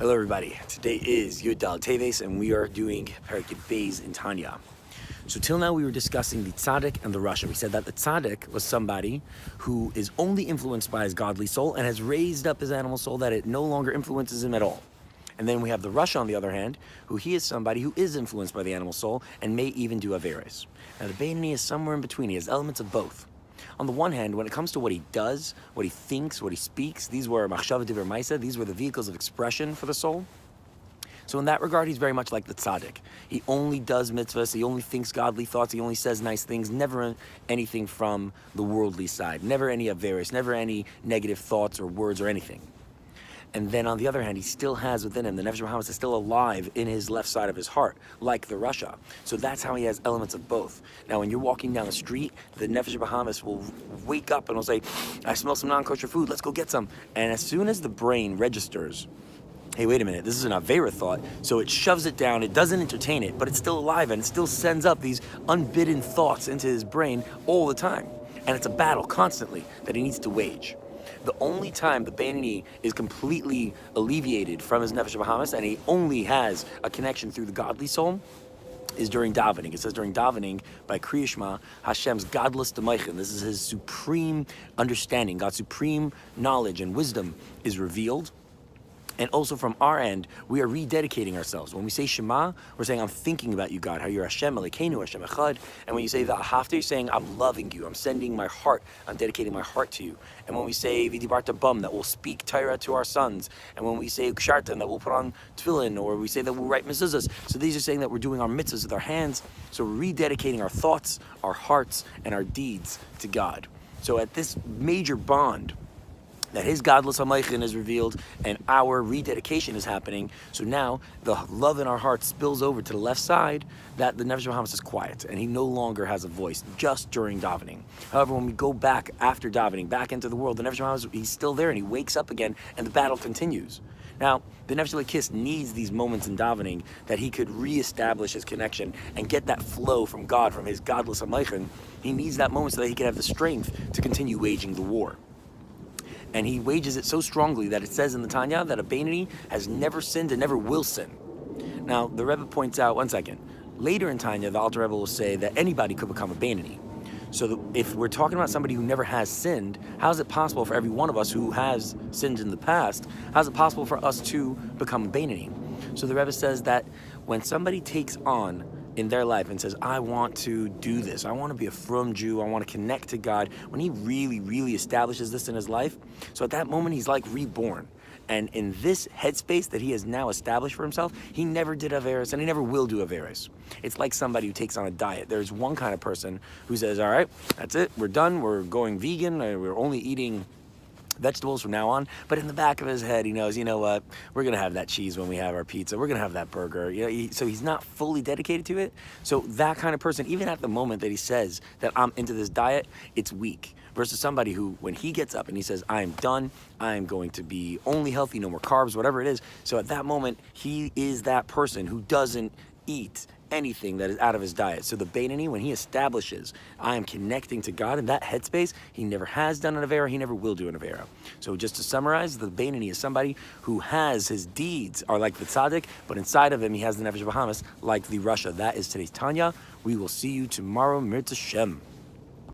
Hello everybody, today is Teves and we are doing Beis in Tanya. So till now we were discussing the Tzadik and the Rasha. We said that the Tzadik was somebody who is only influenced by his godly soul and has raised up his animal soul that it no longer influences him at all. And then we have the Rasha on the other hand, who he is somebody who is influenced by the animal soul and may even do Averis. Now the Bienoni is somewhere in between, he has elements of both. On the one hand, when it comes to what he does, what he thinks, what he speaks, these were machshava divrei maisa, these were the vehicles of expression for the soul. So in that regard, he's very much like the tzaddik. He only does mitzvahs, he only thinks godly thoughts, he only says nice things, never anything from the worldly side, never any averis, never any negative thoughts or words or anything. And then on the other hand, he still has within him, the Nefesh Bahamas is still alive in his left side of his heart, like the Rasha. So that's how he has elements of both. Now, when you're walking down the street, the Nefesh Bahamas will wake up and will say, I smell some non-kosher food, let's go get some. And as soon as the brain registers, hey, wait a minute, this is an Avera thought, so it shoves it down, it doesn't entertain it, but it's still alive and it still sends up these unbidden thoughts into his brain all the time. And it's a battle constantly that he needs to wage. The only time the Bienoni is completely alleviated from his Nefesh Bahamas and he only has a connection through the godly soul is during davening. It says during davening by Kriya Shema, Hashem's Gadlus HaMochin. This is his supreme understanding. God's supreme knowledge and wisdom is revealed. And also from our end, we are rededicating ourselves. When we say Shema, we're saying, I'm thinking about you, God, how you're Hashem, Elokeinu, Hashem Echad. And when you say the Ahavta, you're saying, I'm loving you, I'm sending my heart, I'm dedicating my heart to you. And when we say V'dibarta Bam, that we'll speak Torah to our sons. And when we say Kshartan, that we'll put on tefillin, or we say that we'll write mezuzahs. So these are saying that we're doing our mitzvahs with our hands. So we're rededicating our thoughts, our hearts, and our deeds to God. So at this major bond, that his Gadlus HaMochin is revealed and our rededication is happening. So now the love in our heart spills over to the left side, that the Nefesh Bahamas is quiet and he no longer has a voice just during davening. However, when we go back after davening, back into the world, the Nefesh Bahamas, he's still there and he wakes up again and the battle continues. Now, the Nefesh Elokis needs these moments in davening that he could reestablish his connection and get that flow from God, from his Gadlus HaMochin. He needs that moment so that he can have the strength to continue waging the war. And he wages it so strongly that it says in the Tanya that a Bienoni has never sinned and never will sin. Now, the Rebbe points out, one second, later in Tanya, the Alter Rebbe will say that anybody could become a Bienoni. So if we're talking about somebody who never has sinned, how is it possible for every one of us who has sinned in the past, how is it possible for us to become a Bienoni? So the Rebbe says that when somebody takes on in their life and says, I want to do this, I want to be a frum Jew, I want to connect to God, when he really, really establishes this in his life, so at that moment he's like reborn. And in this headspace that he has now established for himself, he never did Averis and he never will do Averis. It's like somebody who takes on a diet. There's one kind of person who says, all right, that's it, we're done, we're going vegan, we're only eating vegetables from now on, but in the back of his head he knows, you know what, we're gonna have that cheese when we have our pizza, we're gonna have that burger, you know, so he's not fully dedicated to it. So that kind of person, even at the moment that he says that I'm into this diet, it's weak, versus somebody who, when he gets up and he says, I'm done, I'm going to be only healthy, no more carbs, whatever it is, so at that moment he is that person who doesn't eat anything that is out of his diet. So the Bienoni, when he establishes, I am connecting to God in that headspace, he never has done an Avera, he never will do an Avera. So just to summarize, the Bienoni is somebody who has his deeds are like the Tzadik, but inside of him he has the Nefesh Bahamas like the Rasha. That is today's Tanya. We will see you tomorrow, Mirz Hashem.